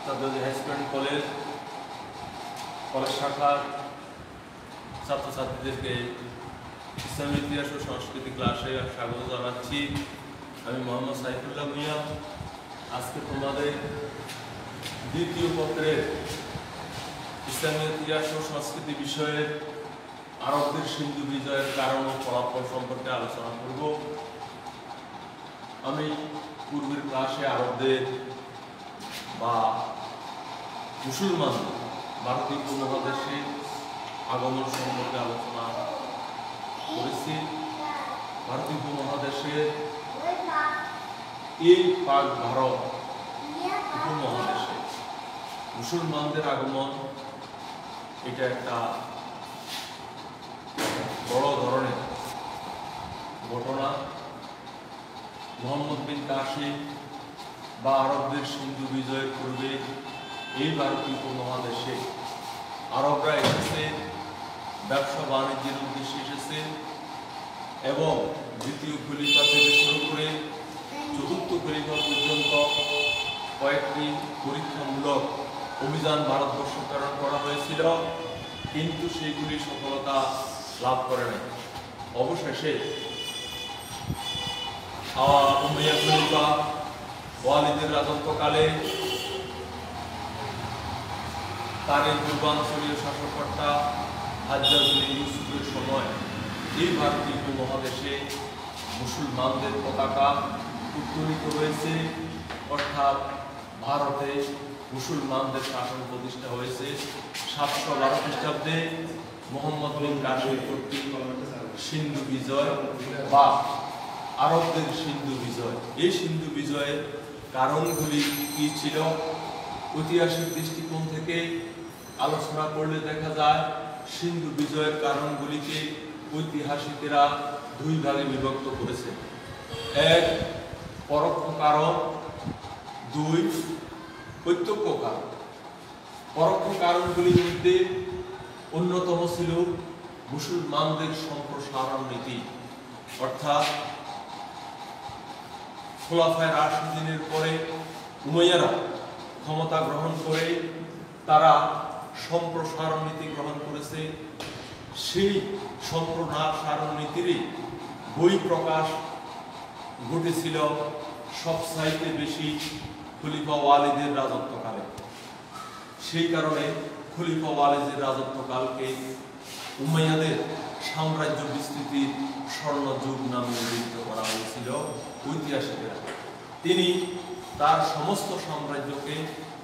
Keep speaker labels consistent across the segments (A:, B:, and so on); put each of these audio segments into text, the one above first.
A: চাঁদবাজার high school and college শাখার ছাত্রছাত্রীদেরকে ইসলামী ইতিহাস ও সংস্কৃতি ক্লাসে স্বাগত জানাচ্ছি। আমি মোহাম্মদ সাইফুল্লাহ ভূঁইয়া। আজকে তোমাদের দ্বিতীয় পত্রের ইসলামী ইতিহাস ও সংস্কৃতি বিষয়ের আরবদের সিন্ধু বিজয়ের কারণ ও ফলাফল সম্পর্কে আলোচনা করব। আমি পূর্বের ক্লাসে আরবদের বা মুসলমান ভারতীয় উপমহাদেশে আগমন সম্পর্কে আলোচনা করেছি। ভারতীয় উপমহাদেশের এই পাক ভারত উপমহাদেশে মুসলমানদের আগমন এটা একটা বড় ধরনের ঘটনা। মোহাম্মদ বিন কাসিম বা আরবদের সিন্ধু বিজয়ের পূর্বে এই ভারতীয় উপমহাদেশে আরবরা এসেছে, ব্যবসা বাণিজ্যের উদ্দেশ্যে এসেছে এবং দ্বিতীয় খলিফা থেকে শুরু করে চতুর্থ খলিফা পর্যন্ত কয়েকটি পরীক্ষামূলক অভিযান ভারতবর্ষ প্রেরণ করা হয়েছিল, কিন্তু সেগুলি সফলতা লাভ করে নাই। অবশেষে উমাইয়া খলিফা ওয়ালিদের রাজত্বকালে তার পূর্বাঞ্চলীয় শাসককর্তা হাজ্জাজ বিন ইউসুফের সময় এই ভারতীয় উপমহাদেশে মুসলমানদের পতাকা উত্তোলিত হয়েছে, অর্থাৎ ভারতে মুসলমানদের শাসন প্রতিষ্ঠা হয়েছে। 712 খ্রিস্টাব্দে মোহাম্মদ বিন কাসিম কর্তৃক সিন্ধু বিজয় বা আরবদের সিন্ধু বিজয়। এই সিন্ধু বিজয়ের কারণগুলি কি ছিল? ঐতিহাসিক দৃষ্টিকোণ থেকে আলোচনা করলে দেখা যায় সিন্ধু বিজয়ের কারণগুলিকে ঐতিহাসিকেরা দুই ভাগে বিভক্ত করেছে। এক, পরোক্ষ কারণ, দুই, প্রত্যক্ষ কারণ। পরোক্ষ কারণগুলির মধ্যে অন্যতম ছিল মুসলমানদের সম্প্রসারণ নীতি, অর্থাৎ খোলাফায়ে রাশিদিনের পরে উমাইয়ারা ক্ষমতা গ্রহণ করে তারা সম্প্রসারণ নীতি গ্রহণ করেছে। সেই সম্প্রসারণ নীতিরই বই প্রকাশ ঘটেছিল সবচাইতে বেশি খলিফা ওয়ালিদের রাজত্বকালে। সেই কারণে খলিফা ওয়ালিদের রাজত্বকালকে উমাইয়াদের সাম্রাজ্য বিস্তৃতির স্বর্ণযুগ নামে অভিহিত করা হয়েছিল ঐতিহাসিকেরা। তিনি তার সমস্ত সাম্রাজ্যকে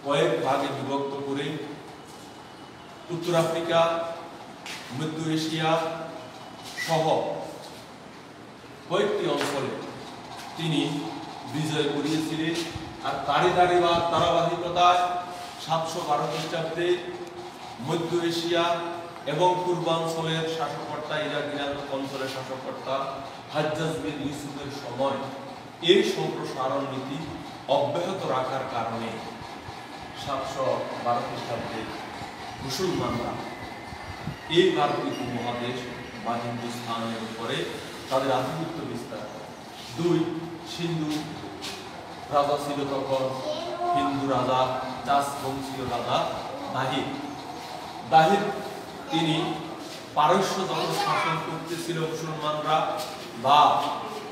A: কয়েক ভাগে বিভক্ত করে উত্তর আফ্রিকা, মধ্য এশিয়া সহ কয়েকটি অঞ্চলে তিনি বিজয় করিয়েছিলেন। আর তারই ধারাবাহিকতায় 712 খ্রিস্টাব্দে মধ্য এশিয়া এবং পূর্বাঞ্চলের শাসককর্তা ইরাক অঞ্চলের শাসককর্তা হাজ্জাজ বিন ইউসুফের সময় এই সম্প্রসারণ নীতি অব্যাহত রাখার কারণে 712 খ্রিস্টাব্দে মুসলমানরা এই ভারতীয় উপমহাদেশ বা হিন্দুস্তানের উপরে তাদের আধিপত্য বিস্তার করে। দুই, সিন্ধু রাজা ছিল তখন হিন্দু রাজা, চাষ বংশীয় রাজা দাহির। তিনি পারস্য যখন শাসন করতেছিল মুসলমানরা বা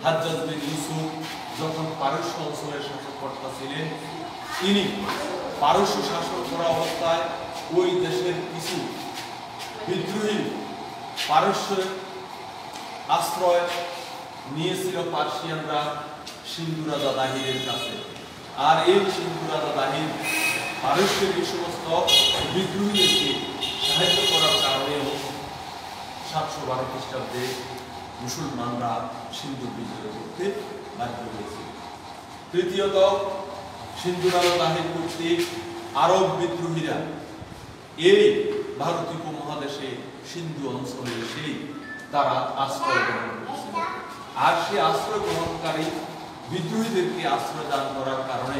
A: হাজ্জাজ বিন ইউসুফ যখন পারস্য অঞ্চলের শাসককর্তা ছিলেন, তিনি পারস্য শাসন করা অবস্থায় ওই দেশের কিছু বিদ্রোহী পারস্যের আশ্রয় নিয়েছিল পার্সিয়ানরা সিন্ধু রাজা দাহিরের কাছে। আর এই সিন্ধু রাজা দাহির পারস্যের এই সমস্ত বিদ্রোহীদেরকে সাহায্য করার কারণেও 712 খ্রিস্টাব্দে মুসলমানরা সিন্ধু বিজয় করতে বাধ্য হয়েছিল। তৃতীয়ত, সিন্ধু রাজা দাহির কর্তৃক আরব বিদ্রোহীরা এই ভারতীয় উপমহাদেশে সিন্ধু অঞ্চলে এসে তারা আশ্রয় গ্রহণ করেছিল। আর সেই আশ্রয় গ্রহণকারী বিদ্রোহীদেরকে আশ্রয় দান করার কারণে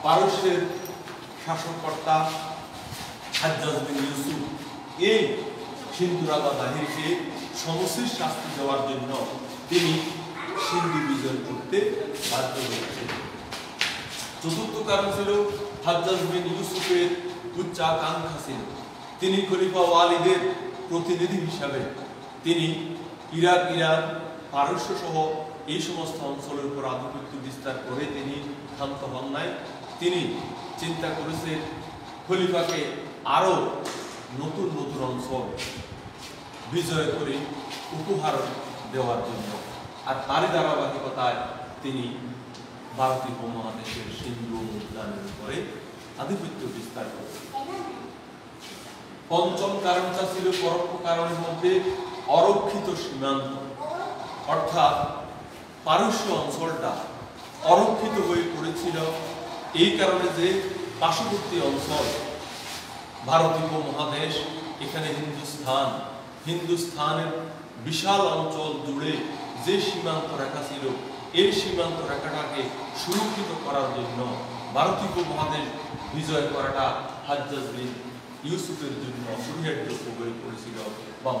A: পারস্যের শাসককর্তা হাজ্জাজ বিন ইউসুফ এই সিন্ধু রাজা দাহিরকে সমুচিত শাস্তি দেওয়ার জন্য তিনি সিন্ধু বিজয় করতে বাধ্য হয়েছিলেন। চতুর্থ কারণ ছিল হাজ্জাজ বিন ইউসুফের উচ্চাকাঙ্ক্ষা ছিল। তিনি খলিফা ওয়ালিদের প্রতিনিধি হিসাবে তিনি ইরাক, ইরান, পারস্য সহ এই সমস্ত অঞ্চলের উপর আধিপত্য বিস্তার করে তিনি ক্ষান্ত হন নাই। তিনি চিন্তা করেছেন খলিফাকে আরো নতুন নতুন অঞ্চল বিজয় করে উপহার দেওয়ার জন্য। আর তারই ধারাবাহিকতায় তিনি ভারতীয় উপমহাদেশের সিন্ধু উদ্যানের উপরে আধিপত্য বিস্তার করেছেন। পঞ্চম কারণটা ছিল পরোক্ষ কারণের মধ্যে অরক্ষিত সীমান্ত, অর্থাৎ পারস্য অঞ্চলটা অরক্ষিত হয়ে পড়েছিল এই কারণে যে পার্শ্ববর্তী অঞ্চল ভারতীয় উপমহাদেশ, এখানে হিন্দুস্থানের বিশাল অঞ্চল জুড়ে যে সীমান্ত রেখা ছিল এই সীমান্ত রেখাটাকে সুরক্ষিত করার জন্য ভারতীয় উপমহাদেশ বিজয় করাটা হাজ্জাজ বিন ইউসুফের জন্য অপরিহার্য হয়ে পড়েছিল, বা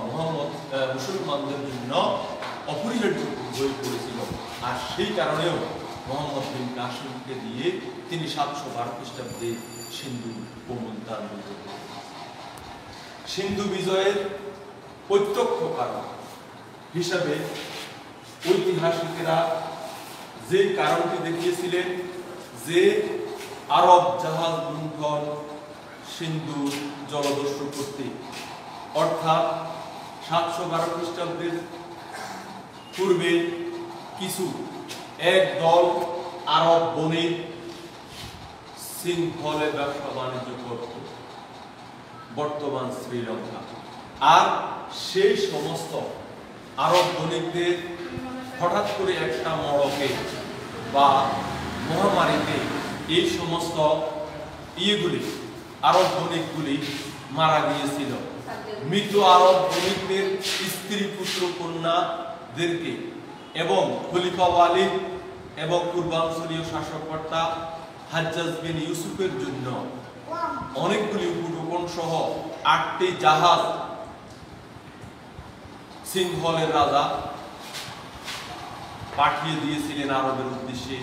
A: মুসলমানদের জন্য অপরিহার্য হয়ে পড়েছিল। আর সেই কারণেও মোহাম্মদ বিন কাসিমকে দিয়ে তিনি 712 খ্রিস্টাব্দে সিন্ধু মুলতান বিজয় করেন। সিন্ধু বিজয়ের প্রত্যক্ষ কারণ হিসাবে ঐতিহাসিকেরা যে কারণটি দেখিয়েছিলেন যে আরব জাহাজ লুণ্ঠন সিন্ধু জলদস্যু কর্তৃক, অর্থাৎ 712 খ্রিস্টাব্দের পূর্বে কিছু এক দল আরব বণিক শৃঙ্খলে ব্যবসা বাণিজ্য করত বর্তমান শ্রীলঙ্কা। আর সেই সমস্ত আরব বণিকদের হঠাৎ করে একটা মড়কে বা মহামারীতে এই সমস্ত আরব বণিকগুলি মারা গিয়েছিল। মৃত আরব বণিকদের স্ত্রী পুত্র কন্যাদেরকে এবং খলিফা ওয়ালিদ এবং পূর্বাঞ্চলীয় শাসককর্তা হাজ্জাজ বিন ইউসুফের জন্য অনেকগুলি উপঢৌকন সহ 8টি জাহাজ সিংহলের রাজা পাঠিয়ে দিয়েছিলেন আরবের উদ্দেশ্যে।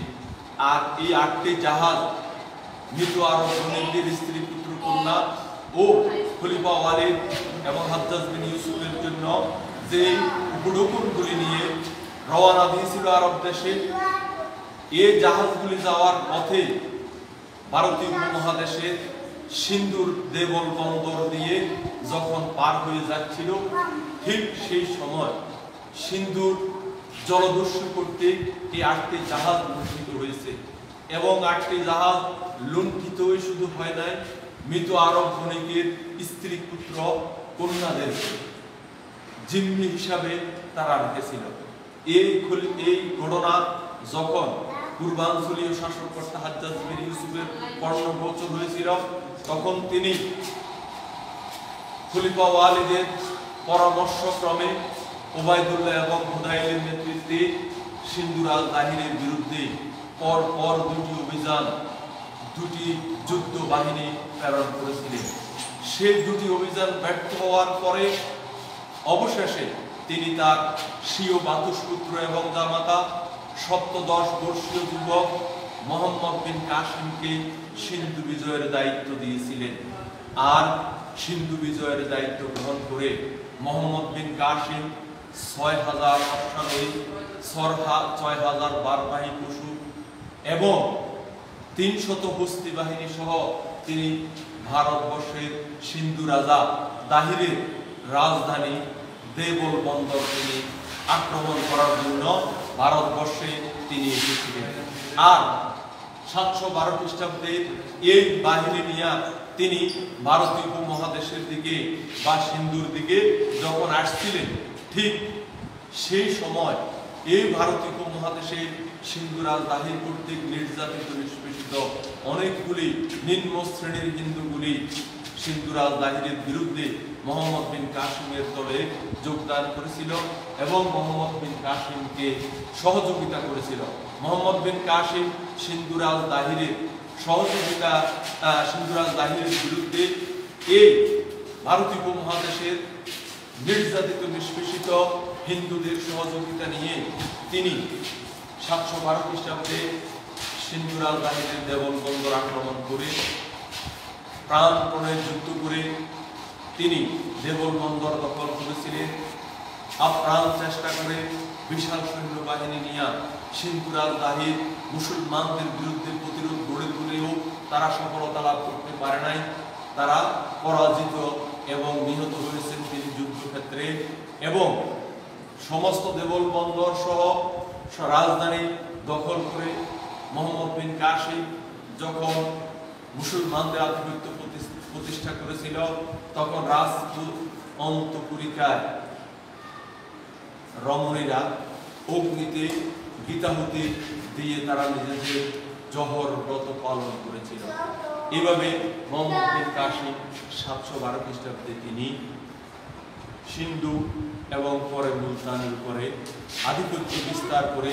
A: আর এই 8টি জাহাজ মৃত আরব বণিকদের স্ত্রী পুত্র কন্যা ও খলিফা ওয়ালিদ এবং হাজ্জাজ বিন ইউসুফের জন্য যে উপঢৌকনগুলি নিয়ে রওনা দিয়েছিল আরব দেশে, এই জাহাজগুলি যাওয়ার পথে ভারতীয় উপমহাদেশে সিন্ধুর দেবল বন্দর দিয়ে যখন পার হয়ে যাচ্ছিল, ঠিক সেই সময় সিন্ধুর জলদস্যু করতে এই 8টি জাহাজ লুণ্ঠিত হয়েছে। এবং 8টি জাহাজ লুণ্ঠিত শুধু হয় নাই, মৃত আরব বণিকের স্ত্রী পুত্র কন্যাদের জিম্মি হিসাবে তারা রেখেছিল। এই ঘটনা যখন পূর্বাঞ্চলীয় শাসককর্তা হাজ্জাজ বিন ইউসুফের কর্ণগোচর হয়েছিল, তখন তিনি খলিফা ওয়ালিদের পরামর্শক্রমে ওবায়দুল্লাহ এবং হুদাইলের নেতৃত্বে সিন্ধুরাজ দাহিরের বিরুদ্ধে পরপর 2টি অভিযান, 2টি যুদ্ধ বাহিনী প্রেরণ করেছিলেন। সেই 2টি অভিযান ব্যর্থ হওয়ার পরে অবশেষে তিনি তার স্বীয় বাতুসপুত্র এবং জামাতা 17 বর্ষীয় যুবক মোহাম্মদ বিন কাসিমকে সিন্ধু বিজয়ের দায়িত্ব দিয়েছিলেন। আর সিন্ধু বিজয়ের দায়িত্ব গ্রহণ করে মোহাম্মদ বিন কাসিম 6000 অশ্বারোহী, 6000 বারবাহী পশু এবং 300 হস্তি বাহিনী সহ তিনি ভারতবর্ষের সিন্ধু রাজা দাহিরের রাজধানী দেবল বন্দর তিনি আক্রমণ করার জন্য ভারতবর্ষে তিনি এসেছিলেন। আর 712 খ্রিস্টাব্দে এই বাহিনী নিয়ে তিনি ভারতীয় উপমহাদেশের দিকে বা সিন্ধুর দিকে যখন আসছিলেন, ঠিক সেই সময় এই ভারতীয় উপমহাদেশের সিন্ধুরাজ দাহির কর্তৃক নির্যাতিত নিষ্পেষিত অনেকগুলি নিম্ন শ্রেণীর হিন্দুগুলি সিন্ধুরাজ দাহিরের বিরুদ্ধে মোহাম্মদ বিন কাসিমের দলে যোগদান করেছিল এবং মোহাম্মদ বিন কাসিমকে সহযোগিতা করেছিল। মোহাম্মদ বিন কাসিম সিন্ধুরাজ দাহিরের বিরুদ্ধে এই ভারতীয় উপমহাদেশের নির্যাতিত নিষ্পেষিত হিন্দুদের সহযোগিতা নিয়ে তিনি 712 খ্রিস্টাব্দে সিন্ধু রাজধানীর দেবল বন্দর আক্রমণ করে প্রাণপণে যুদ্ধ করে তিনি দেবল বন্দর দখল করেছিলেন। আপ্রাণ চেষ্টা করে বিশাল সৈন্যবাহিনী নিয়ে সিন্ধু রাজধানীর মুসলমানদের বিরুদ্ধে প্রতিরোধ গড়ে তুলেও তারা সফলতা লাভ করতে পারে নাই। তারা পরাজিত এবং নিহত হয়েছেন তিনি যুদ্ধক্ষেত্রে। এবং সমস্ত দেবল বন্দর সহ রাজধানী দখল করে মোহাম্মদ বিন কাসিম যখন মুসলমানদের আধিপত্য প্রতিষ্ঠা করেছিল, তখন রাজপুত অন্তপুরিকায় রমণীরা অগ্নিতে গীতাহুতি দিয়ে তারা নিজেদের জহর ব্রত পালন করেছিল। এভাবে মোহাম্মদ বিন কাসিম 712 খ্রিস্টাব্দে তিনি সিন্ধু এবং পরে মুলতানের উপরে আধিপত্য বিস্তার করে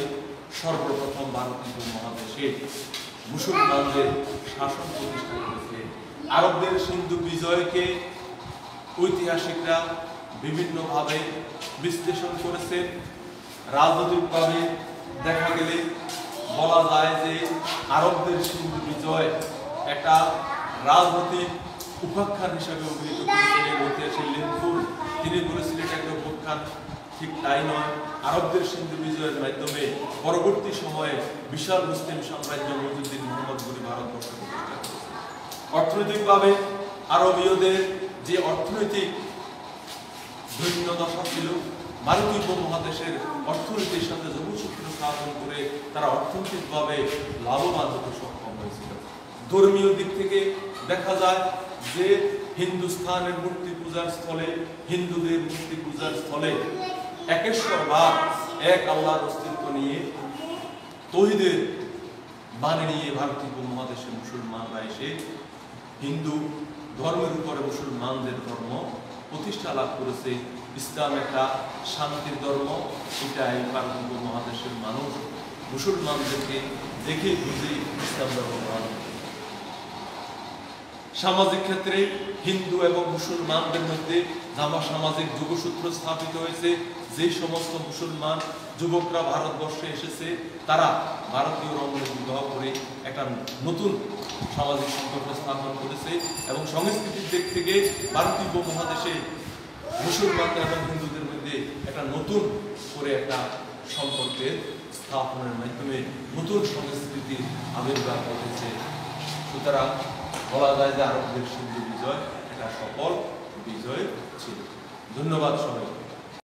A: সর্বপ্রথম ভারতীয় মহাদেশে মুসলমানদের শাসন প্রতিষ্ঠা করেছে। আরবদের সিন্ধু বিজয়কে ঐতিহাসিকরা বিভিন্নভাবে বিশ্লেষণ করেছেন। রাজনৈতিকভাবে দেখা গেলে বলা যায় যে আরবদের সিন্ধু বিজয় একটা রাজনৈতিক উপাখ্যান হিসাবে অভিহিত করেছিলেন ঐতিহাসিক লিনফুল। তিনি বলেছিলেন একটা উপাখ্যান, ঠিক তাই নয়। আরবদের সিন্ধু বিজয়ের মাধ্যমে পরবর্তী সময়ে বিশাল মুসলিম সাম্রাজ্য মইজুদ্দিন মুহাম্মদ গনি ভারতবর্ষ প্রতিষ্ঠা করেছে। অর্থনৈতিকভাবে আরবীয়দের যে অর্থনৈতিক দৈন্যদশা ছিল, ভারতীয় উপমহাদেশের অর্থনীতির সাথে যোগসূত্র স্থাপন করে তারা অর্থনৈতিকভাবে লাভবান হতে সক্ষম হয়েছিল। ধর্মীয় দিক থেকে দেখা যায় যে হিন্দুস্তানের মূর্তি পূজার স্থলে, হিন্দুদের মূর্তি পূজার স্থলে একেশ্বরবাদ, এক আল্লাহর অস্তিত্ব নিয়ে তৌহিদের বাণী নিয়ে ভারতীয় উপমহাদেশের মুসলমানরা এসে হিন্দু ধর্মের উপরে মুসলমানদের ধর্ম প্রতিষ্ঠা লাভ করেছে। ইসলাম একটা শান্তির ধর্ম, এটাই ভারতীয় উপমহাদেশের মানুষ মুসলমানদেরকে দেখে বুঝে ইসলাম ধর্ম পালন করে। সামাজিক ক্ষেত্রে হিন্দু এবং মুসলমানদের মধ্যে সামাজিক যোগসূত্র স্থাপিত হয়েছে। যে সমস্ত মুসলমান যুবকরা ভারতবর্ষে এসেছে তারা ভারতীয় রমণী বিবাহ করে একটা নতুন সামাজিক সম্পর্ক স্থাপন করেছে এবং সংস্কৃতির দিক থেকে ভারতীয় উপমহাদেশে মুসলমানদের এবং হিন্দুদের মধ্যে একটা নতুন করে একটা সম্পর্কের স্থাপনের মাধ্যমে নতুন সংস্কৃতির আবির্ভাব ঘটেছে। সুতরাং বলা যায় যে আরবদের সিন্ধু বিজয় একটা সফল বিজয় ছিল। ধন্যবাদ সবাই।